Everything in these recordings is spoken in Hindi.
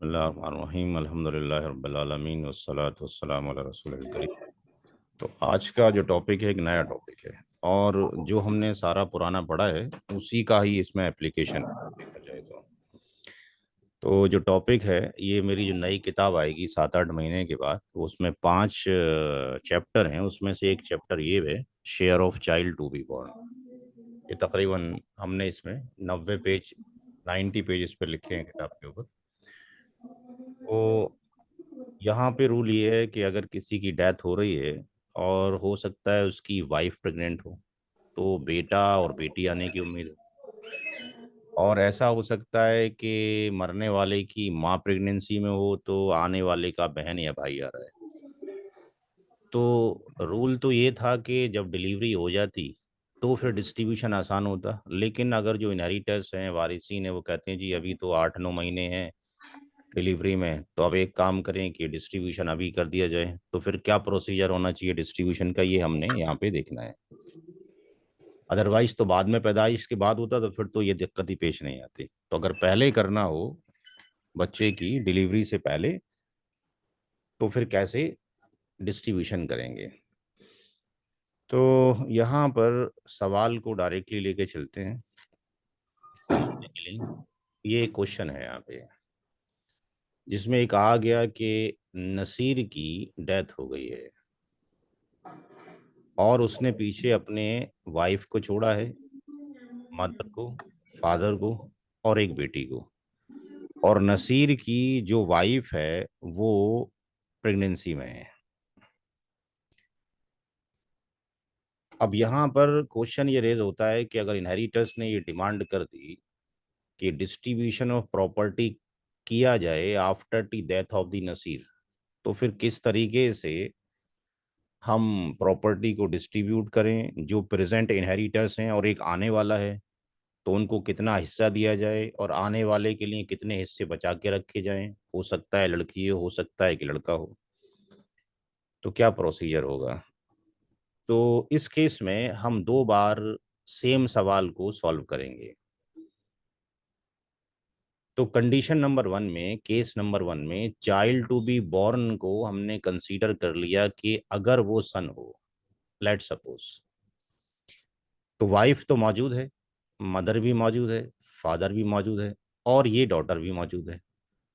बिस्मिल्लाहिर्रहमानिर्रहीम अल्हम्दुलिल्लाहि रब्बिल आलमीन वस्सलातु वस्सलामु अला रसूलिल करीम। तो आज का जो टॉपिक है एक नया टॉपिक है, और जो हमने सारा पुराना पढ़ा है उसी का ही इसमें एप्लीकेशन देखा जाए तो जो टॉपिक है, ये मेरी जो नई किताब आएगी 7-8 महीने के बाद, तो उसमें 5 चैप्टर हैं। उसमें से एक चैप्टर ये है, share of child to be born. ये तकरीबन हमने इसमें 90 पेज 90 पेज इस पर लिखे हैं किताब के ऊपर। तो यहाँ पे रूल ये है कि अगर किसी की डेथ हो रही है और हो सकता है उसकी वाइफ प्रेग्नेंट हो, तो बेटा और बेटी आने की उम्मीद है। और ऐसा हो सकता है कि मरने वाले की माँ प्रेगनेंसी में हो, तो आने वाले का बहन या भाई आ रहा है। तो रूल तो ये था कि जब डिलीवरी हो जाती तो फिर डिस्ट्रीब्यूशन आसान होता, लेकिन अगर जो इनहेरिटर्स हैं, वारिसीन है, वो कहते हैं जी अभी तो 8-9 महीने हैं डिलीवरी में, तो अब एक काम करें कि डिस्ट्रीब्यूशन अभी कर दिया जाए, तो फिर क्या प्रोसीजर होना चाहिए डिस्ट्रीब्यूशन का, ये हमने यहाँ पे देखना है। अदरवाइज तो बाद में, पैदाइश के बाद होता तो फिर तो ये दिक्कत ही पेश नहीं आती। तो अगर पहले करना हो बच्चे की डिलीवरी से पहले, तो फिर कैसे डिस्ट्रीब्यूशन करेंगे। तो यहाँ पर सवाल को डायरेक्टली लेके चलते हैं समझने के लिए। ये क्वेश्चन है यहाँ पे, जिसमें एक आ गया कि नसीर की डेथ हो गई है और उसने पीछे अपने वाइफ को छोड़ा है, मदर को, फादर को, और एक बेटी को। और नसीर की जो वाइफ है वो प्रेगनेंसी में है। अब यहाँ पर क्वेश्चन ये रेज होता है कि अगर इनहेरिटर्स ने ये डिमांड कर दी कि डिस्ट्रीब्यूशन ऑफ प्रॉपर्टी किया जाए after the death of the नसीर, तो फिर किस तरीके से हम प्रॉपर्टी को डिस्ट्रीब्यूट करें। जो प्रेजेंट इनहेरिटर्स हैं और एक आने वाला है, तो उनको कितना हिस्सा दिया जाए, और आने वाले के लिए कितने हिस्से बचा के रखे जाएं। हो सकता है लड़की हो सकता है कि लड़का हो। तो क्या प्रोसीजर होगा। तो इस केस में हम 2 बार सेम सवाल को सॉल्व करेंगे। तो कंडीशन नंबर 1 में, केस नंबर 1 में, चाइल्ड टू बी बॉर्न को हमने कंसीडर कर लिया कि अगर वो सन हो, लेट सपोज, तो वाइफ तो मौजूद है, मदर भी मौजूद है, फादर भी मौजूद है, और ये डॉटर भी मौजूद है।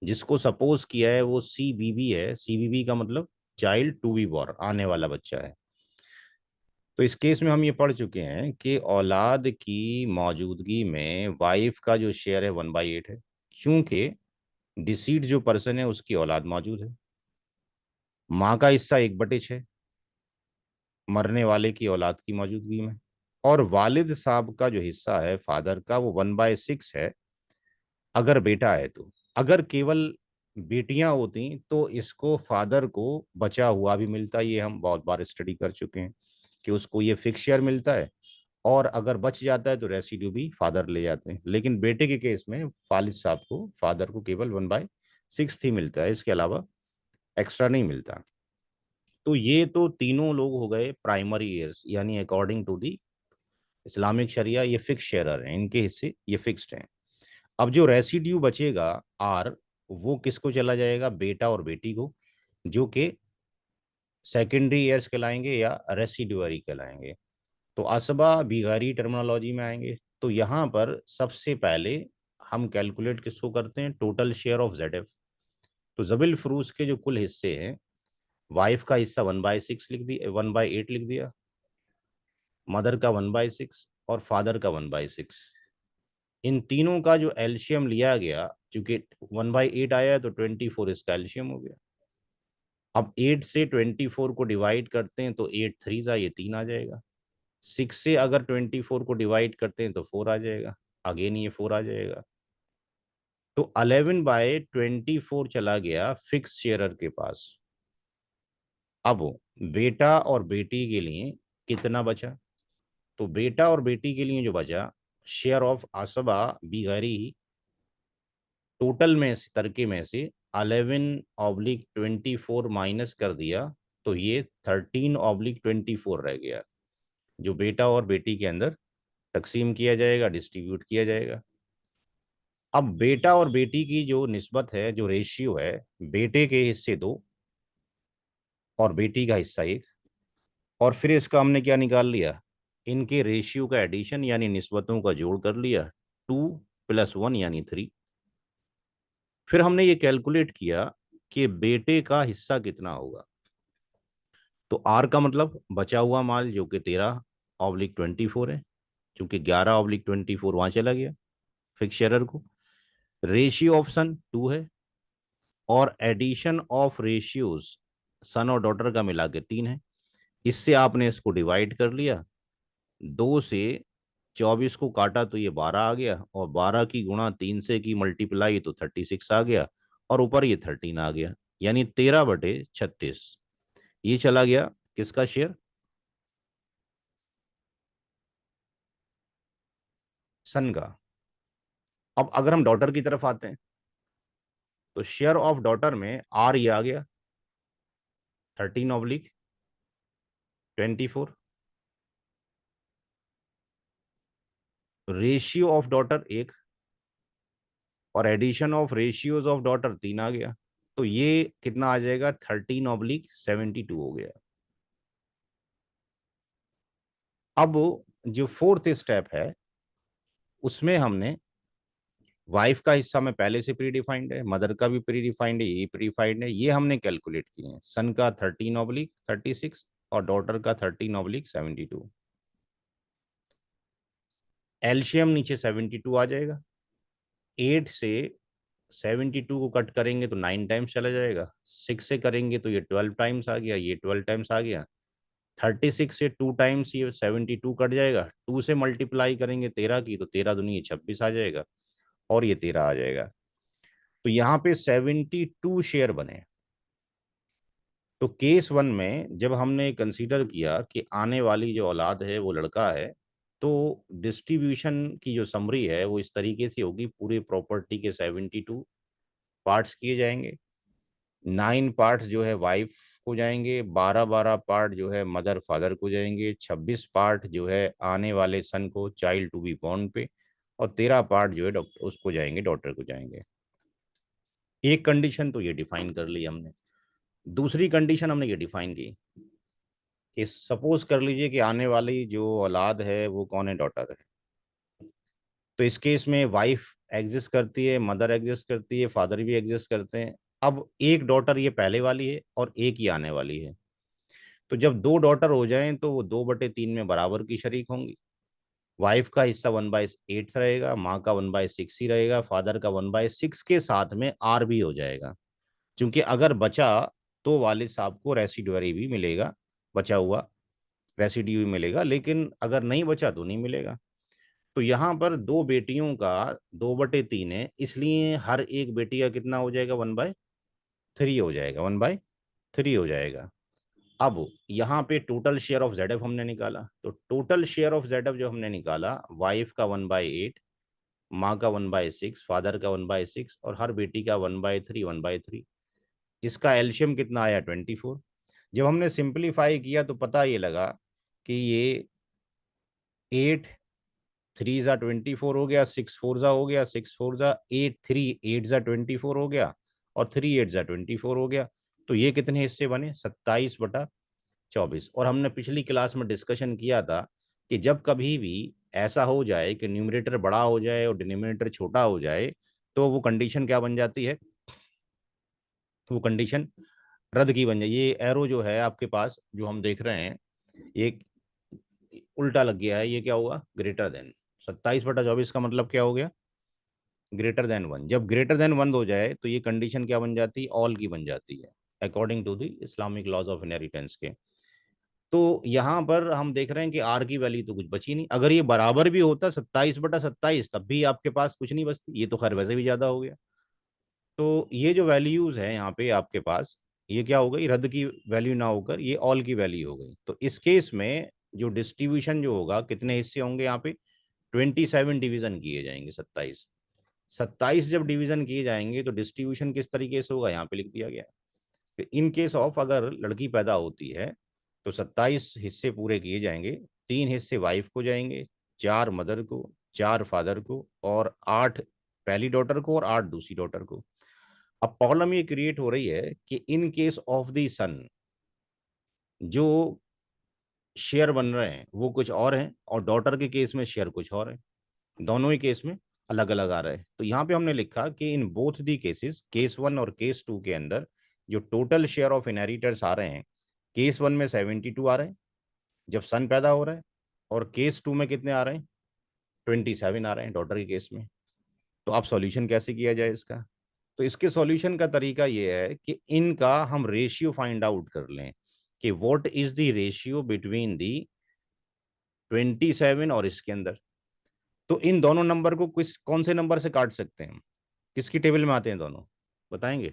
जिसको सपोज किया है वो सीबीबी है। सीबीबी का मतलब चाइल्ड टू बी बॉर्न, आने वाला बच्चा है। तो इस केस में हम ये पढ़ चुके हैं कि औलाद की मौजूदगी में वाइफ का जो शेयर है 1/8 है, क्योंकि डिसीड जो पर्सन है उसकी औलाद मौजूद है। माँ का हिस्सा 1/6 मरने वाले की औलाद की मौजूदगी में। और वालिद साहब का जो हिस्सा है फादर का, वो 1/6 है अगर बेटा है तो। अगर केवल बेटियां होती तो इसको फादर को बचा हुआ भी मिलता। ये हम बहुत बार स्टडी कर चुके हैं कि उसको ये फिक्स शेयर मिलता है, और अगर बच जाता है तो रेसिड्यू भी फादर ले जाते हैं। लेकिन बेटे के केस में वालिद साहब को, फादर को केवल 1/6 ही मिलता है, इसके अलावा एक्स्ट्रा नहीं मिलता। तो ये तो तीनों लोग हो गए प्राइमरी एयर्स, यानी अकॉर्डिंग टू दी इस्लामिक शरिया ये फिक्स शेयरर हैं, इनके हिस्से ये फिक्स्ड हैं। अब जो रेसिड्यू बचेगा आर, वो किसको चला जाएगा, बेटा और बेटी को, जो कि सेकेंडरी ईयर्स कहलाएंगे या रेसिड्यूअरी कहलाएंगे। तो असबा बिगारी टर्मिनोलॉजी में आएंगे। तो यहाँ पर सबसे पहले हम कैलकुलेट किसको करते हैं, total share of Z F. तो जबिल फरूज के जो कुल हिस्से हैं, वाइफ का हिस्सा 1/6 लिख दिया, 1/8 लिख दिया, मदर का 1/6 और फादर का 1/6। इन तीनों का जो एल्शियम लिया गया, क्योंकि 1/8 आया है तो 24 इसका एल्शियम हो गया। अब 8 से 24 को डिवाइड करते हैं तो 8 3 ये 3 आ जाएगा। 6 से अगर 24 को डिवाइड करते हैं तो 4 आ जाएगा, अगेन ये 4 आ जाएगा। तो 11/24 चला गया फिक्स शेयरर के पास। अब बेटा और बेटी के लिए कितना बचा। तो बेटा और बेटी के लिए जो बचा, शेयर ऑफ आसबा बिगैरी, टोटल में से, तरके में से 11/24 माइनस कर दिया, तो ये 13/24 रह गया, जो बेटा और बेटी के अंदर तकसीम किया जाएगा, डिस्ट्रीब्यूट किया जाएगा। अब बेटा और बेटी की जो निस्बत है, जो रेशियो है, बेटे के हिस्से दो और बेटी का हिस्सा एक, और फिर इसका हमने क्या निकाल लिया, इनके रेशियो का एडिशन यानी निस्बतों का जोड़ कर लिया, 2 + 1 यानी 3। फिर हमने ये कैलकुलेट किया कि बेटे का हिस्सा कितना होगा। तो आर का मतलब बचा हुआ माल जो कि 13/24 है, क्योंकि 11/24 वहां चला गया फिक्स शेयर को। रेशियो ऑफ सन 2 है, और एडिशन ऑफ रेशियोज सन और डॉटर का मिला के 3 है। इससे आपने इसको डिवाइड कर लिया, 2 से 24 को काटा तो ये 12 आ गया, और 12 की गुणा 3 से की मल्टीप्लाई तो 36 आ गया, और ऊपर ये 13 आ गया, यानी 13/36 ये चला गया किसका शेयर, सन का। अब अगर हम डॉटर की तरफ आते हैं, तो शेयर ऑफ डॉटर में आर ये आ गया 13/24, रेशियो ऑफ डॉटर एक, और addition of ratios of daughter 3 आ गया। तो ये कितना आ जाएगा, 13/72 हो गया। अब जो फोर्थ स्टेप है, उसमें हमने वाइफ का हिस्सा में पहले से प्री डिफाइंड है, मदर का भी प्री डिफाइंड है, ये प्री डिफाइंड है, ये हमने कैलकुलेट किए हैं। सन का 13/36 और डॉटर का 13/72। एलसीएम नीचे 72 आ जाएगा। 8 से 72 को कट करेंगे तो 9 टाइम्स चला जाएगा, 6 से करेंगे तो ये 12 टाइम्स आ गया, ये 12 टाइम्स आ गया। 36 से 2 टाइम्स ये 72 कट जाएगा, 2 से मल्टीप्लाई करेंगे 13 की तो 13 दूनी 26 आ जाएगा, और ये 13 आ जाएगा। तो यहाँ पे 72 शेयर बने। तो केस वन में जब हमने कंसीडर किया कि आने वाली जो औलाद है वो लड़का है, तो डिस्ट्रीब्यूशन की जो समरी है वो इस तरीके से होगी, पूरे प्रॉपर्टी के 72 पार्ट्स किए जाएंगे। 9 पार्ट्स जो है वाइफ को जाएंगे, 12-12 पार्ट जो है मदर फादर को जाएंगे, 26 पार्ट जो है आने वाले सन को चाइल्ड टू बी बॉर्न पे, और 13 पार्ट जो है डॉक्टर उसको जाएंगे, डॉटर को जाएंगे। एक कंडीशन तो ये डिफाइन कर ली हमने। दूसरी कंडीशन हमने ये डिफाइन की कि सपोज कर लीजिए कि आने वाली जो औलाद है वो कौन है, डॉटर है। तो इस केस में वाइफ एग्जिस्ट करती है, मदर एग्जिस्ट करती है, फादर भी एग्जिस्ट करते हैं। अब एक डॉटर ये पहले वाली है और एक ही आने वाली है। तो जब 2 डॉटर हो जाएं तो वो 2/3 में बराबर की शरीक होंगी। वाइफ का हिस्सा 1/8 रहेगा, माँ का 1/6 ही रहेगा, फादर का 1/6 के साथ में आर भी हो जाएगा। क्योंकि अगर बचा तो वालिद साहब को रेसिडुअरी भी मिलेगा, बचा हुआ रेसिड्यू भी मिलेगा, लेकिन अगर नहीं बचा तो नहीं मिलेगा। तो यहाँ पर 2 बेटियों का 2/3 है, इसलिए हर एक बेटी का कितना हो जाएगा, 1/3 हो जाएगा, 1/3 हो जाएगा। अब यहाँ पे total share of Z F हमने निकाला, तो total share of Z F जो हमने निकाला, वाइफ का 1/8, माँ का 1/6, फादर का 1/6, और हर बेटी का 1/3, 1/3। इसका एल्शियम कितना आया, 24। जब हमने सिंप्लीफाई किया तो पता ये लगा कि ये 8 3 ज़ा 24 हो गया, 6 4 ज़ा हो गया, 6 4 ज़ा 8 3 8 ज़ा 24 हो गया, और 3 8 ज़ा 24 हो गया। तो ये कितने हिस्से बने, 27/24। और हमने पिछली क्लास में डिस्कशन किया था कि जब कभी भी ऐसा हो जाए कि न्यूमरेटर बड़ा हो जाए और डिनोमिनेटर छोटा हो जाए, तो वो कंडीशन क्या बन जाती है, वो कंडीशन रद्द की बन जाए। ये एरो जो है आपके पास जो हम देख रहे हैं, ये उल्टा लग गया है, ये क्या होगा, ग्रेटर देन। 27/24 का मतलब क्या हो गया, ग्रेटर देन 1। जब ग्रेटर देन 1 हो जाए तो ये कंडीशन क्या बन जाती है, ऑल की बन जाती है, according to the Islamic laws of inheritance के। तो यहाँ पर हम देख रहे हैं कि आर की वैल्यू तो कुछ बची नहीं। अगर ये बराबर भी होता 27/27, तब भी आपके पास कुछ नहीं बचती, ये तो खैर वैसे भी ज्यादा हो गया। तो ये जो वैल्यूज है यहाँ पे आपके पास, ये क्या हो गई, रद्द की वैल्यू ना होकर ये ऑल की वैल्यू हो गई। तो इस केस में जो डिस्ट्रीब्यूशन जो होगा, कितने हिस्से होंगे यहाँ पे, 27 डिवीजन किए जाएंगे, 27 जब डिवीजन किए जाएंगे तो डिस्ट्रीब्यूशन किस तरीके से होगा, यहाँ पे लिख दिया गया है। इन केस ऑफ अगर लड़की पैदा होती है तो 27 हिस्से पूरे किए जाएंगे। 3 हिस्से वाइफ को जाएंगे, 4 मदर को, 4 फादर को, और 8 पहली डॉटर को और 8 दूसरी डॉटर को। अब प्रॉब्लम ये क्रिएट हो रही है कि इन केस ऑफ द सन जो शेयर बन रहे हैं वो कुछ और हैं, और डॉटर के केस में शेयर कुछ और है। दोनों ही केस में अलग अलग आ रहा है। तो यहाँ पे हमने लिखा कि in both the cases, case one और केस टू के अंदर जो टोटल शेयर ऑफ इनहेरिटर्स आ रहे हैं, केस वन में 72 आ रहे हैं जब सन पैदा हो रहा है, और केस टू में कितने आ रहे हैं, 27 आ रहे हैं डॉटर के केस में। तो अब सॉल्यूशन कैसे किया जाए इसका? तो इसके सॉल्यूशन का तरीका ये है कि इनका हम रेशियो फाइंड आउट कर लें कि what is the ratio between the 27 और इसके अंदर। तो इन दोनों नंबर को किस कौन से नंबर से काट सकते हैं हम? किसकी टेबल में आते हैं दोनों, बताएंगे?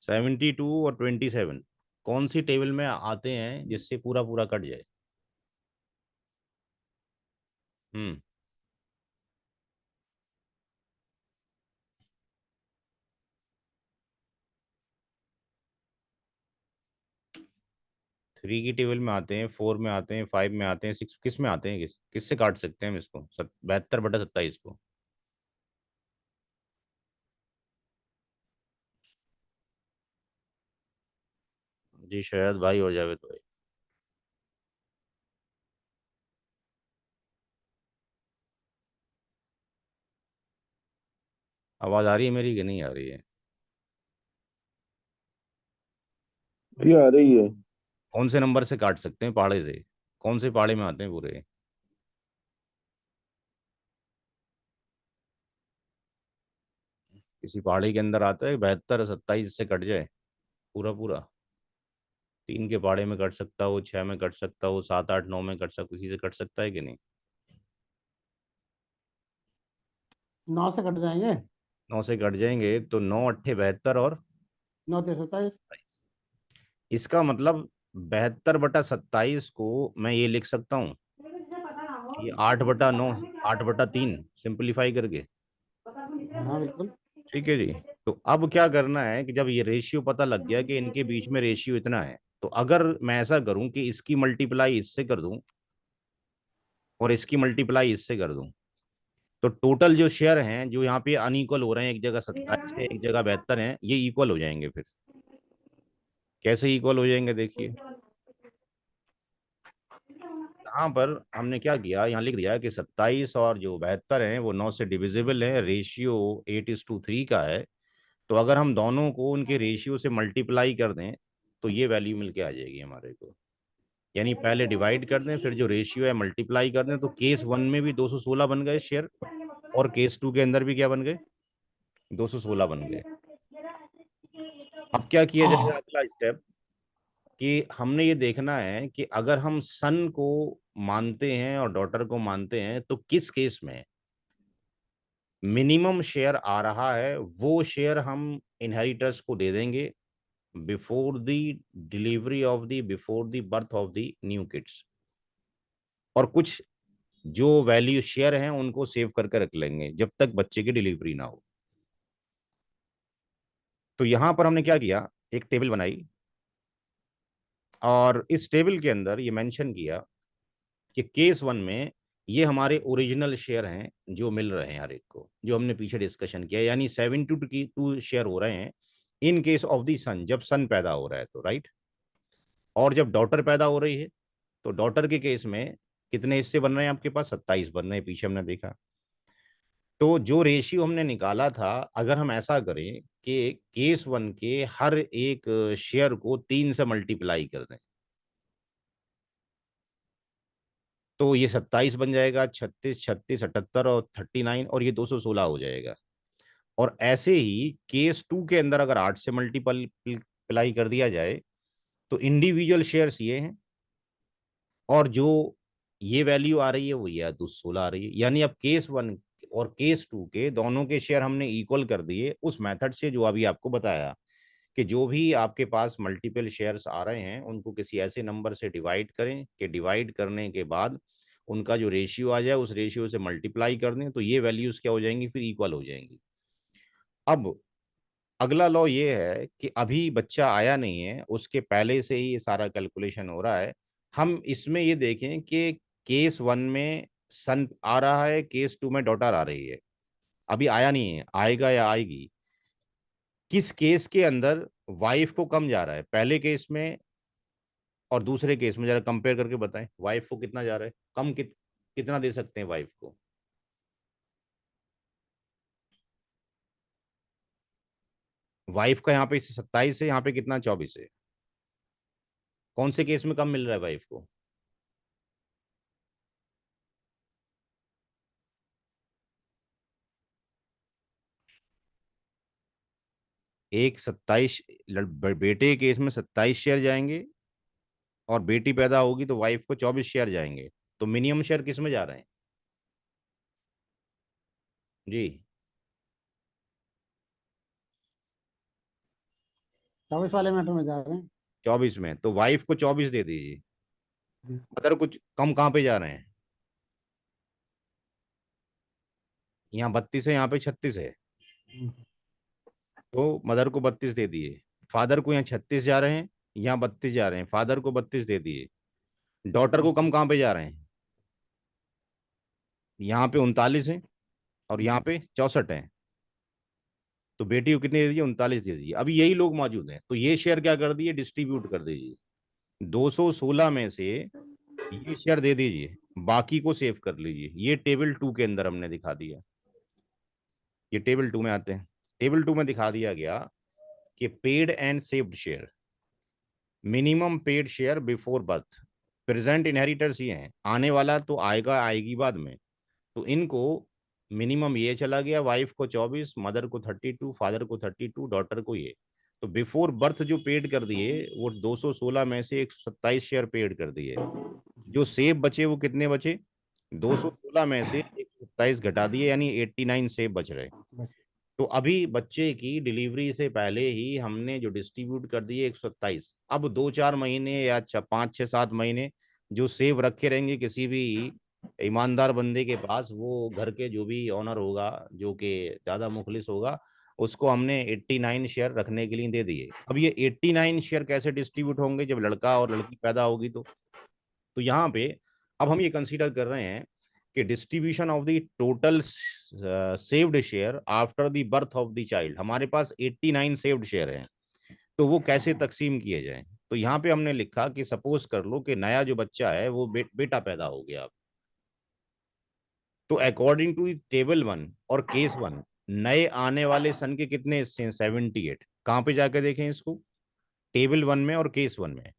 72 और 27 कौन सी टेबल में आते हैं जिससे पूरा पूरा कट जाए? हम्म। 3 की टेबल में आते हैं, 4 में आते हैं, 5 में आते हैं, 6 किस में आते हैं, किससे काट सकते हैं हम इसको? 72/27 को। जी शायद भाई और जावेद भाई। आवाज आ रही है मेरी कि नहीं आ रही है? ये आ रही है। कौन से नंबर से काट सकते हैं पहाड़े से? कौन से पहाड़े में आते हैं पूरे? किसी पहाड़ी के अंदर आता है 72 27 से कट जाए पूरा पूरा? 3 के पहाड़े में कट सकता हो, 6 में कट सकता हो, 7 8 9 में कट सकता, किसी से कट सकता है कि नहीं? 9 से कट जाएंगे। 9 से कट जाएंगे तो 9 8 72 और 9 3 27। 27। इसका मतलब 72/27 को मैं ये लिख सकता हूँ, ये 8/9, 8/3 सिंपलीफाई करके। हाँ बिल्कुल। ठीक है जी। तो अब क्या करना है कि जब ये रेशियो पता लग गया कि इनके बीच में रेशियो इतना है, तो अगर मैं ऐसा करूं कि इसकी मल्टीप्लाई इससे कर दूं और इसकी मल्टीप्लाई इससे कर दूं, तो टोटल जो शेयर हैं जो यहाँ पे अनइक्वल हो रहे हैं, एक जगह 27 है एक जगह 72 है, ये इक्वल हो जाएंगे फिर। कैसे इक्वल हो जाएंगे देखिए। यहाँ पर हमने क्या किया, यहाँ लिख दिया कि 27 और जो 72 हैं वो 9 से डिविजिबल है, रेशियो 8:3 का है। तो अगर हम दोनों को उनके रेशियो से मल्टीप्लाई कर दें तो ये वैल्यू मिलके आ जाएगी हमारे को। यानी पहले डिवाइड कर दें, फिर जो रेशियो है मल्टीप्लाई कर दें, तो केस वन में भी 216 बन गए शेयर, और केस टू के अंदर भी क्या बन गए, 216 बन गए। अब क्या किया जाएगा अगला स्टेप, कि हमने ये देखना है कि अगर हम सन को मानते हैं और डॉटर को मानते हैं तो किस केस में मिनिमम शेयर आ रहा है, वो शेयर हम इनहेरिटर्स को दे देंगे before the delivery of the before the birth of the new kids, और कुछ जो वैल्यू शेयर हैं उनको सेव करके रख लेंगे जब तक बच्चे की डिलीवरी ना हो। तो यहां पर हमने क्या किया, एक टेबल बनाई, और इस टेबल के अंदर ये मेंशन किया कि केस वन में ये हमारे ओरिजिनल शेयर हैं जो मिल रहे हैं हर एक को, जो हमने पीछे डिस्कशन किया, यानी 72 शेयर हो रहे हैं इन केस ऑफ द सन, जब सन पैदा हो रहा है तो राइट। और जब डॉटर पैदा हो रही है तो डॉटर के केस में कितने हिस्से बन रहे हैं आपके पास, 27 बन रहे हैं, पीछे हमने देखा। तो जो रेशियो हमने निकाला था, अगर हम ऐसा करें कि केस वन के हर एक शेयर को 3 से मल्टीप्लाई कर दें, तो ये 27 बन जाएगा, 36 36 78 और 39, और ये 216 हो जाएगा। और ऐसे ही केस टू के अंदर अगर 8 से मल्टीप्लाई कर दिया जाए तो इंडिविजुअल शेयर्स ये हैं, और जो ये वैल्यू आ रही है वो ये 216 आ रही है। यानी अब केस वन और केस टू के दोनों के शेयर हमने इक्वल कर दिए उस मेथड से जो अभी आपको बताया, कि जो भी आपके पास मल्टीपल शेयर्स आ रहे हैं उनको किसी ऐसे नंबर से डिवाइड करें कि डिवाइड करने के बाद उनका जो रेशियो आ जाए उस रेशियो से मल्टीप्लाई कर दें, तो ये वैल्यूज क्या हो जाएंगी, फिर इक्वल हो जाएंगी। अब अगला लॉ ये है कि अभी बच्चा आया नहीं है, उसके पहले से ही ये सारा कैलकुलेशन हो रहा है। हम इसमें ये देखें कि केस वन में सन आ रहा है, केस 2 में डॉटर आ रही है, अभी आया नहीं है, आएगा या आएगी। किस केस के अंदर वाइफ को कम जा रहा है, पहले केस में और दूसरे केस में, जरा कंपेयर करके बताएं, वाइफ को कितना जा रहा है, कम कितना दे सकते हैं वाइफ को। वाइफ का यहाँ पे 27 है, यहाँ पे कितना 24 है। कौन से केस में कम मिल रहा है वाइफ को? एक 27, बेटे के केस में 27 शेयर जाएंगे, और बेटी पैदा होगी तो वाइफ को 24 शेयर जाएंगे। तो मिनिमम शेयर किस में जा रहे हैं जी? 24 वाले मैटर में जा रहे हैं। 24 में, तो वाइफ को 24 दे दीजिए। हम्म, मदर कुछ कम कहाँ पे जा रहे हैं? यहाँ 32 है, यहाँ पे 36 है, हम्म, तो मदर को 32 दे दिए। फादर को यहाँ 36 जा रहे हैं, यहाँ 32 जा रहे हैं, फादर को 32 दे दिए। डॉटर को कम कहाँ पे जा रहे हैं? यहाँ पे 39 है, और यहाँ पे 64 है, तो बेटी को कितने दे दिए? 39 दे दिए। अभी यही लोग मौजूद हैं, तो ये शेयर क्या कर दिए, डिस्ट्रीब्यूट कर दीजिए। 216 में से ये शेयर दे दीजिए, बाकी को सेव कर लीजिए। ये टेबल 2 के अंदर हमने दिखा दिया। ये टेबल 2 में आते हैं। टेबल 2 में दिखा दिया गया कि paid and saved share, minimum paid share before birth, present inheritors ये हैं, आने वाला तो आएगा, आएगी बाद में। तो इनको मिनिमम ये चला गया, वाइफ को 24, मदर को 32, फादर को 32, डॉटर को ये। तो बिफोर बर्थ जो पेड कर दिए वो 216 में से 127 शेयर पेड कर दिए। जो सेब बचे वो कितने बचे? 216 में से 127 घटा दिए, यानी 89 सेब बच रहे। बस। तो अभी बच्चे की डिलीवरी से पहले ही हमने जो डिस्ट्रीब्यूट कर दिए 127, अब 2-4 महीने या 5-6-7 महीने जो सेव रखे रहेंगे किसी भी ईमानदार बंदे के पास, वो घर के जो भी ऑनर होगा, जो कि ज्यादा मुखलिस होगा, उसको हमने 89 शेयर रखने के लिए दे दिए। अब ये 89 शेयर कैसे डिस्ट्रीब्यूट होंगे जब लड़का और लड़की पैदा होगी? तो यहाँ पे अब हम ये कंसीडर कर रहे हैं कि distribution of the total saved share after the birth of the child, हमारे पास 89 सेव्ड शेयर हैं, तो वो कैसे तकसीम किए जाएं। तो यहाँ पे हमने लिखा कि सपोज कर लो कि नया जो बच्चा है वो बेटा पैदा हो गया अब। तो अकॉर्डिंग टू टेबल 1 और केस 1, नए आने वाले सन के कितने हिस्से हैं? 78। कहाँ पे जाकर देखें इसको? टेबल 1 में और केस 1 में।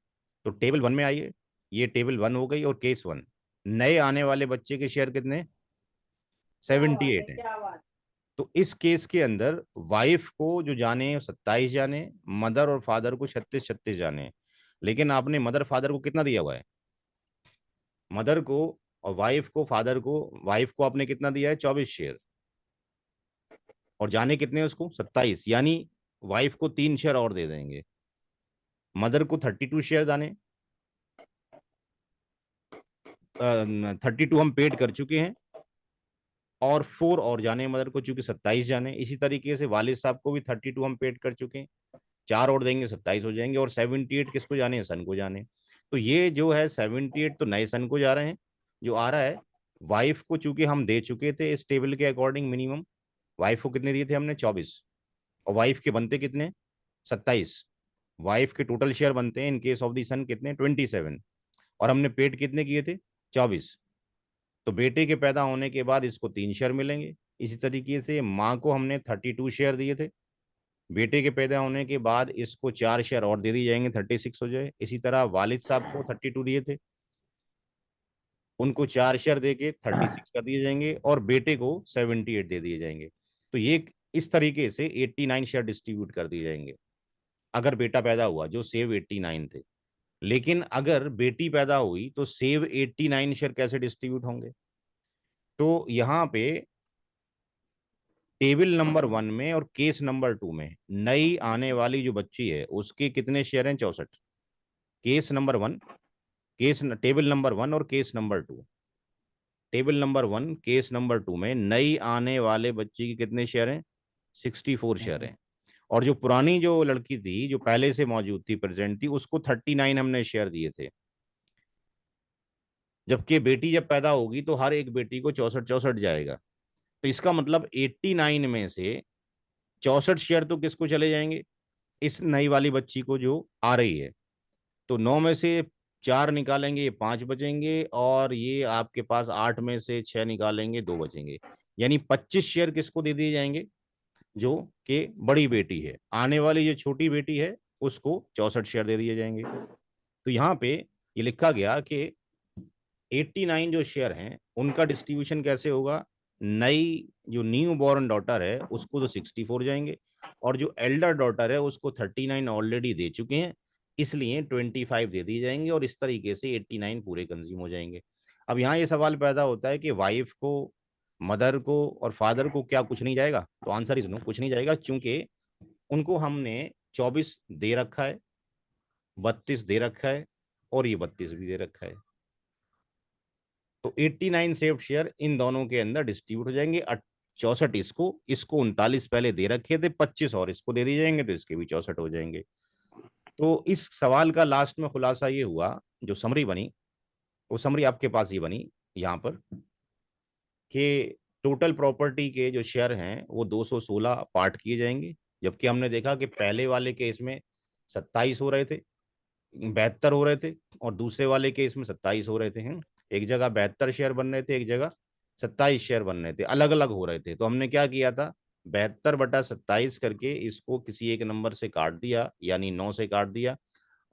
तो टेबल 1 में आइए, ये टेबल 1 हो गई, और केस 1, नए आने वाले बच्चे के शेयर कितने? 78 है। तो इस केस के अंदर वाइफ को जो जाने 27 जाने, मदर और फादर को 36-36 जाने। लेकिन आपने मदर फादर को कितना दिया हुआ है? मदर को और वाइफ को, फादर को, वाइफ को आपने कितना दिया है? 24 शेयर, और जाने कितने उसको? 27, यानी वाइफ को 3 शेयर और दे देंगे। मदर को 32 शेयर जाने, 32 हम पेड कर चुके हैं, और 4 और जाने मदर को, चूंकि 27 जाने। इसी तरीके से वालिद साहब को भी 32 हम पेड कर चुके हैं, 4 और देंगे 27 हो जाएंगे, और 78 किसको जाने हैं? सन को जाने। तो ये जो है 78 तो नए सन को जा रहे हैं। जो आ रहा है वाइफ को, चूंकि हम दे चुके थे इस टेबल के अकॉर्डिंग मिनिमम, वाइफ को कितने दिए थे हमने? 24, और वाइफ के बनते कितने? 27। वाइफ के टोटल शेयर बनते हैं इन केस ऑफ दी सन कितने? 27, और हमने पेड कितने किए थे? 24। तो बेटे के पैदा होने के बाद इसको 3 शेयर मिलेंगे। इसी तरीके से माँ को हमने 32 शेयर दिए थे, बेटे के पैदा होने के बाद इसको 4 शेयर और दे दिए जाएंगे, 36 हो जाए। इसी तरह वालिद साहब को 32 दिए थे, उनको 4 शेयर दे के 36 कर दिए जाएंगे, और बेटे को 78 दे दिए जाएंगे। तो ये इस तरीके से 89 शेयर डिस्ट्रीब्यूट कर दिए जाएंगे अगर बेटा पैदा हुआ, जो सेव 89 थे। लेकिन अगर बेटी पैदा हुई तो सेव 89 शेयर कैसे डिस्ट्रीब्यूट होंगे? तो यहाँ पे टेबल नंबर 1 में और केस नंबर 2 में नई आने वाली जो बच्ची है उसके कितने शेयर हैं? 64। केस नंबर 1, टेबल नंबर 1 और case number 2, table number 1 case number 2 में नई आने वाले बच्चे के कितने शेयर हैं? 64 शेयर हैं। और जो पुरानी जो लड़की थी, जो पहले से मौजूद थी, प्रेजेंट थी, उसको 39 हमने शेयर दिए थे। जबकि बेटी जब पैदा होगी तो हर एक बेटी को 64 जाएगा। तो इसका मतलब 89 में से 64 शेयर तो किसको चले जाएंगे, इस नई वाली बच्ची को जो आ रही है। तो 9 में से 4 निकालेंगे, ये 5 बचेंगे, और ये आपके पास 8 में से 6 निकालेंगे, 2 बचेंगे। यानी 25 शेयर किसको दे दिए जाएंगे, जो कि बड़ी बेटी है। आने वाली जो छोटी बेटी है उसको 64 शेयर दे दिए जाएंगे। तो यहाँ पे ये लिखा गया कि 89 जो शेयर हैं उनका डिस्ट्रीब्यूशन कैसे होगा, नई जो न्यू बॉर्न डॉटर है उसको तो 64 जाएंगे, और जो एल्डर डॉटर है उसको 39 ऑलरेडी दे चुके हैं, इसलिए 25 दे दिए जाएंगे, और इस तरीके से 89 पूरे कंज्यूम हो जाएंगे। अब यहाँ ये सवाल पैदा होता है कि वाइफ को, मदर को और फादर को क्या कुछ नहीं जाएगा, तो आंसर इज नो, कुछ नहीं जाएगा, क्योंकि उनको हमने 24 दे रखा है, 32 दे रखा है, और ये 32 भी दे रखा है। तो 89 सेव्ड शेयर इन दोनों के अंदर डिस्ट्रीब्यूट हो जाएंगे। 64 इसको, इसको 39 पहले दे रखे थे, 25 और इसको दे दिए जाएंगे, तो इसके भी 64 हो जाएंगे। तो इस सवाल का लास्ट में खुलासा ये हुआ, जो समरी बनी वो समरी आपके पास ये बनी यहाँ पर, कि टोटल प्रॉपर्टी के जो शेयर हैं वो 216 पार्ट किए जाएंगे। जबकि हमने देखा कि पहले वाले केस में 27 हो रहे थे, 72 हो रहे थे, और दूसरे वाले केस में 27 हो रहे थे हैं। एक जगह 72 शेयर बन रहे थे, एक जगह 27 शेयर बन रहे थे, अलग अलग हो रहे थे। तो हमने क्या किया था, 72/27 करके इसको किसी एक नंबर से काट दिया, यानी 9 से काट दिया,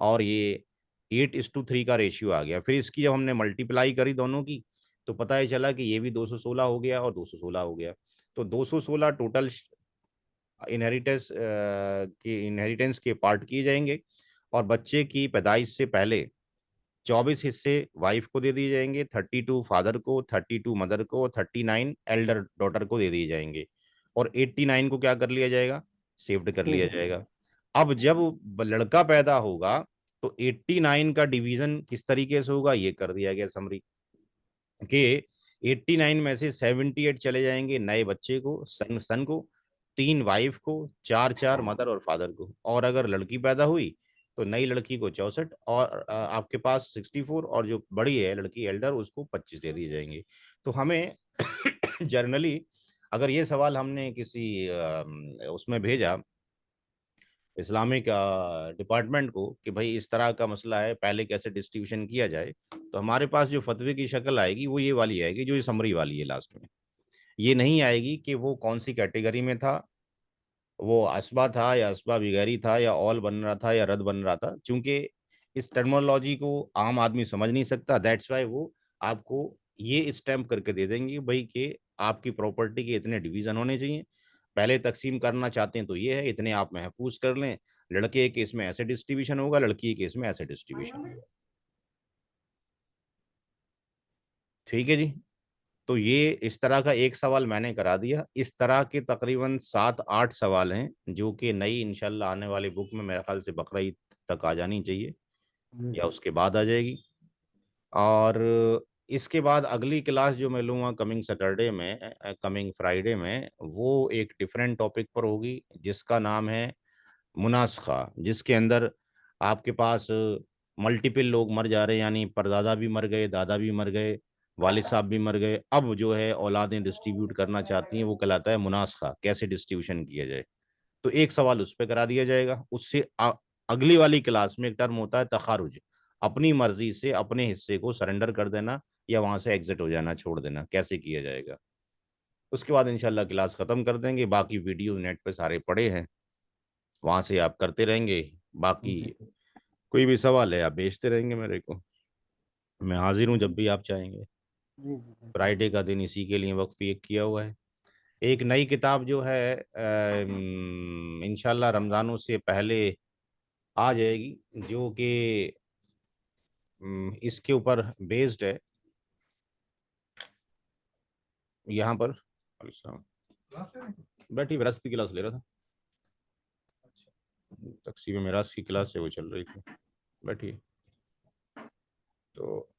और ये 8:3 का रेशियो आ गया। फिर इसकी जब हमने मल्टीप्लाई करी दोनों की, तो पता ही चला कि ये भी 216 हो गया और 216 हो गया। तो 216 टोटल इनहेरिटेंस के पार्ट किए जाएंगे, और बच्चे की पैदाइश से पहले 24 हिस्से वाइफ को दे दिए जाएंगे, 32 फादर को, 32 मदर को, और 39 एल्डर डॉटर को दे दिए जाएंगे, और 89 को क्या कर लिया जाएगा, सेव्ड कर लिया जाएगा। अब जब लड़का पैदा होगा तो 89 का डिवीजन किस तरीके से होगा, ये कर दिया गया समरी, कि 89 में से 78 चले जाएंगे नए बच्चे को, सन सन को, 3 वाइफ को, 4 मदर और फादर को, और अगर लड़की पैदा हुई तो नई लड़की को 64, और आपके पास 64, और जो बड़ी है लड़की एल्डर उसको 25 दे दिए जाएंगे। तो हमें जर्नली अगर ये सवाल हमने किसी उसमें भेजा, इस्लामिक डिपार्टमेंट को, कि भाई इस तरह का मसला है, पहले कैसे डिस्ट्रीब्यूशन किया जाए, तो हमारे पास जो फतवे की शक्ल आएगी वो ये वाली आएगी, जो ये समरी वाली है लास्ट में। ये नहीं आएगी कि वो कौन सी कैटेगरी में था, वो असबा था या असबा बिगैरी था या ऑल बन रहा था या रद बन रहा था, क्योंकि इस टर्मिनोलॉजी को आम आदमी समझ नहीं सकता। दैट्स वाई वो आपको ये स्टैम्प करके दे देंगे भाई कि आपकी प्रॉपर्टी के इतने डिवीजन होने चाहिए, पहले तकसीम करना चाहते हैं तो ये है, इतने आप महफूज कर लें, लड़के के केस में ऐसे डिस्ट्रीब्यूशन होगा, लड़की के केस में ऐसे डिस्ट्रीब्यूशन होगा। ठीक है जी। तो ये इस तरह का एक सवाल मैंने करा दिया। इस तरह के तकरीबन 7-8 सवाल हैं जो कि नई इंशाल्लाह आने वाली बुक में मेरे ख्याल से बकरा ईद तक आ जानी चाहिए, या उसके बाद आ जाएगी। और इसके बाद अगली क्लास जो मैं लूँगा कमिंग सैटरडे में, कमिंग फ्राइडे में, वो एक डिफरेंट टॉपिक पर होगी जिसका नाम है मुनासखा, जिसके अंदर आपके पास मल्टीपल लोग मर जा रहे हैं, यानी परदादा भी मर गए, दादा भी मर गए, वालिद साहब भी मर गए, अब जो है औलादें डिस्ट्रीब्यूट करना चाहती हैं, वो कहलाता है मुनासखा, कैसे डिस्ट्रीब्यूशन किया जाए। तो एक सवाल उस पर करा दिया जाएगा। उससे अगली वाली क्लास में एक टर्म होता है तखारुज, अपनी मर्जी से अपने हिस्से को सरेंडर कर देना या वहां से एग्जिट हो जाना, छोड़ देना, कैसे किया जाएगा। उसके बाद इंशाल्लाह क्लास खत्म कर देंगे। बाकी वीडियो नेट पे सारे पड़े हैं, वहां से आप करते रहेंगे। बाकी कोई भी सवाल है आप भेजते रहेंगे मेरे को, मैं हाजिर हूँ जब भी आप चाहेंगे। फ्राइडे का दिन इसी के लिए वक्त भी एक किया हुआ है। एक नई किताब जो है इंशाल्लाह रमज़ानों से पहले आ जाएगी, जो कि इसके ऊपर बेस्ड है। यहाँ पर बैठी विरासत की क्लास ले रहा था, तकसीम मिरास की क्लास है वो चल रही थी, बैठी। तो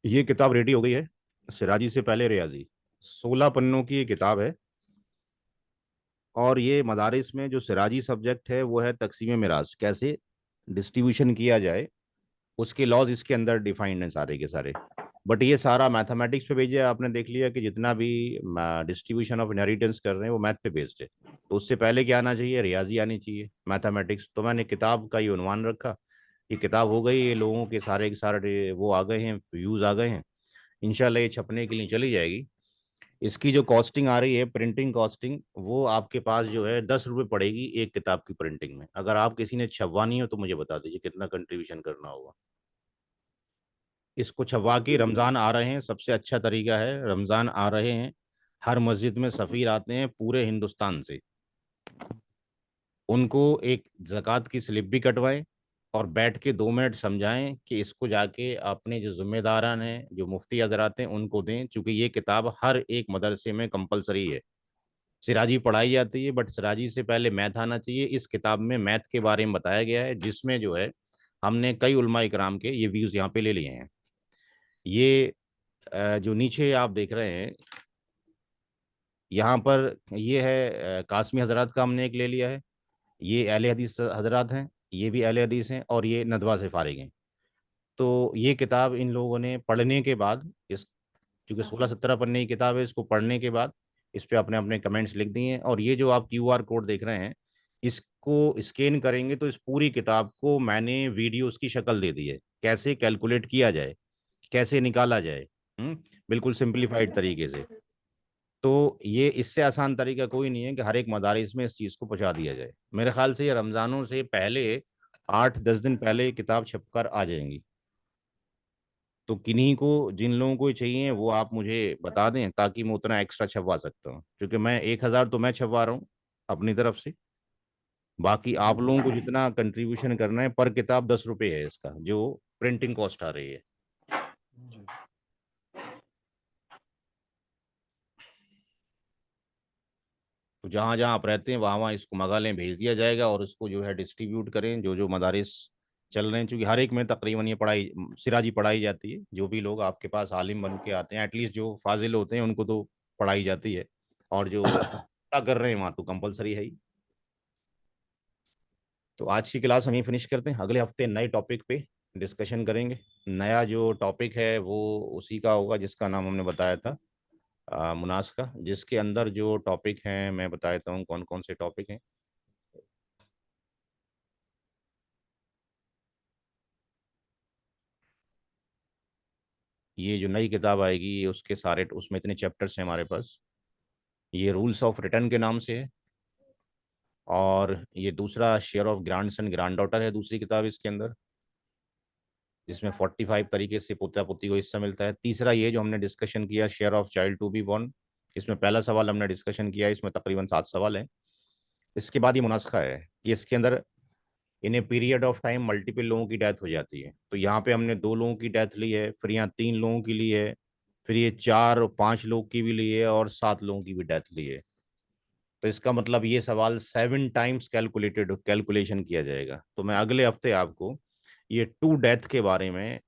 ये किताब रेडी हो गई है, सिराजी से पहले रियाजी, 16 पन्नों की ये किताब है। और ये मदारिस में जो सिराजी सब्जेक्ट है वो है तकसीम मिराज, कैसे डिस्ट्रीब्यूशन किया जाए, उसके लॉज इसके अंदर डिफाइंड हैं सारे के सारे। बट ये सारा मैथमेटिक्स पे बेस्ड है। आपने देख लिया कि जितना भी डिस्ट्रीब्यूशन ऑफ इनहेरिटेंस कर रहे हैं वो मैथ पे बेस्ड है। तो उससे पहले क्या आना चाहिए, रियाजी आनी चाहिए, मैथमेटिक्स। तो मैंने किताब का ये उन्वान रखा, ये किताब हो गई, ये लोगों के सारे वो आ गए हैं, व्यूज़ आ गए हैं। इंशाल्लाह ये छपने के लिए चली जाएगी। इसकी जो कॉस्टिंग आ रही है, प्रिंटिंग कॉस्टिंग, वो आपके पास जो है 10 रुपये पड़ेगी एक किताब की प्रिंटिंग में। अगर आप किसी ने छपवानी हो तो मुझे बता दीजिए कितना कंट्रीब्यूशन करना होगा। इसको छपवा के, रमज़ान आ रहे हैं, सबसे अच्छा तरीका है, रमज़ान आ रहे हैं, हर मस्जिद में सफ़ीर आते हैं पूरे हिंदुस्तान से, उनको एक ज़कात की स्लिप भी कटवाएं और बैठ के 2 मिनट समझाएं कि इसको जाके अपने जो ज़िम्मेदारान हैं, जो मुफ्ती हजरात हैं, उनको दें, क्योंकि ये किताब हर एक मदरसे में कंपलसरी है। सिराजी पढ़ाई जाती है, बट सिराजी से पहले मैथ आना चाहिए। इस किताब में मैथ के बारे में बताया गया है, जिसमें जो है हमने कई उलमा इकराम के ये व्यूज़ यहाँ पे ले लिए हैं। ये जो नीचे आप देख रहे हैं यहाँ पर, ये है कासमी हजरात का हमने एक ले लिया है। ये अहले हदीस हजरात हैं, ये भी अहले हदीस हैं और ये नदवा से फारिग हैं। तो ये किताब इन लोगों ने पढ़ने के बाद, इस क्योंकि 16-17 पन्ने की किताब है, इसको पढ़ने के बाद इस पे अपने अपने कमेंट्स लिख दिए हैं। और ये जो आप क्यूआर कोड देख रहे हैं, इसको स्कैन करेंगे तो इस पूरी किताब को मैंने वीडियोस की शक्ल दे दी है, कैसे कैलकुलेट किया जाए, कैसे निकाला जाए, बिल्कुल सिंप्लीफाइड तरीके से। तो ये इससे आसान तरीका कोई नहीं है कि हर एक मदारिस में इस चीज़ को पहुंचा दिया जाए। मेरे ख्याल से ये रमज़ानों से पहले 8-10 दिन पहले ये किताब छपकर आ जाएंगी। तो किन्हीं को, जिन लोगों को ये चाहिए वो आप मुझे बता दें, ताकि मैं उतना एक्स्ट्रा छपवा सकता हूँ, क्योंकि मैं 1,000 तो मैं छपवा रहा हूँ अपनी तरफ से। बाकी आप लोगों को जितना कंट्रीब्यूशन करना है, पर किताब 10 रुपये है इसका जो प्रिंटिंग कॉस्ट आ रही है। तो जहाँ जहाँ आप रहते हैं वहाँ वहाँ इसको मंगा लें, भेज दिया जाएगा, और इसको जो है डिस्ट्रीब्यूट करें जो जो मदारिस चल रहे हैं। क्योंकि हर एक में तकरीबन ये पढ़ाई, सिराजी पढ़ाई जाती है। जो भी लोग आपके पास आलिम बन के आते हैं, एटलीस्ट जो फाजिल होते हैं उनको तो पढ़ाई जाती है, और जो क्या कर रहे हैं वहाँ तो कंपलसरी है ही। तो आज की क्लास हम ही फिनिश करते हैं, अगले हफ्ते नए टॉपिक पे डिस्कशन करेंगे। नया जो टॉपिक है वो उसी का होगा जिसका नाम हमने बताया था, मुनास का, जिसके अंदर जो टॉपिक हैं मैं बता देता हूँ कौन कौन से टॉपिक हैं। ये जो नई किताब आएगी ये उसके सारे, उसमें इतने चैप्टर्स हैं हमारे पास। ये रूल्स ऑफ रिटर्न के नाम से है, और ये दूसरा share of grand son grand daughter है, दूसरी किताब इसके अंदर, जिसमें 45 तरीके से पोता पोती को हिस्सा मिलता है। तीसरा ये जो हमने डिस्कशन किया, share of child to be born, इसमें पहला सवाल हमने डिस्कशन किया, इसमें तकरीबन 7 सवाल हैं। इसके बाद ये मुनास्खा है कि इसके अंदर in a period of time multiple लोगों की डेथ हो जाती है। तो यहाँ पे हमने 2 लोगों की डेथ ली है, फिर यहाँ 3 लोगों की ली है, फिर ये 4 और 5 लोग की भी ली है, और 7 लोगों की भी डेथ ली है। तो इसका मतलब ये सवाल 7 टाइम्स कैलकुलेशन किया जाएगा। तो मैं अगले हफ्ते आपको ये 2 डेथ के बारे में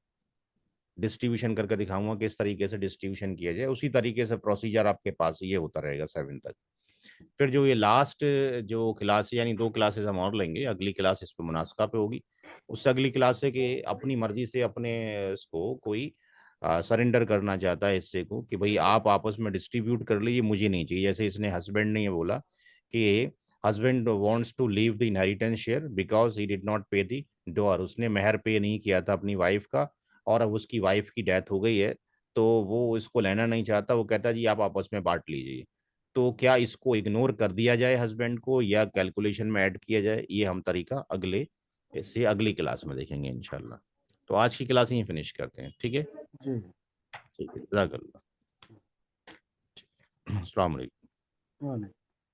डिस्ट्रीब्यूशन करके दिखाऊंगा, किस तरीके से डिस्ट्रीब्यूशन किया जाए। उसी तरीके से प्रोसीजर आपके पास ये होता रहेगा 7 तक। फिर जो ये लास्ट जो क्लास, यानी 2 क्लासेस हम और लेंगे, अगली क्लास इस पे मुनास्खा पे होगी। उससे अगली क्लास से कि अपनी मर्जी से अपने इसको कोई सरेंडर करना चाहता है हिस्से को, कि भाई आप आपस में डिस्ट्रीब्यूट कर लीजिए, मुझे नहीं चाहिए। जैसे इसने हस्बैंड ने ये बोला कि husband wants to leave the inheritance share because he did not pay the dower, उसने मेहर पे नहीं किया था अपनी वाइफ का, और अब उसकी वाइफ की डेथ हो गई है, तो वो इसको लेना नहीं चाहता। वो कहता है जी आप आपस में बांट लीजिए। तो क्या इसको इग्नोर कर दिया जाए हस्बैंड को, या कैलकुलेशन में ऐड किया जाए, ये हम तरीका अगली क्लास में देखेंगे इंशाल्लाह। तो आज की क्लास यहीं फिनिश करते हैं, ठीक है? जी। ठीक है, जज़ाकल्लाह। अस्सलाम वालेकुम। वालेकुम।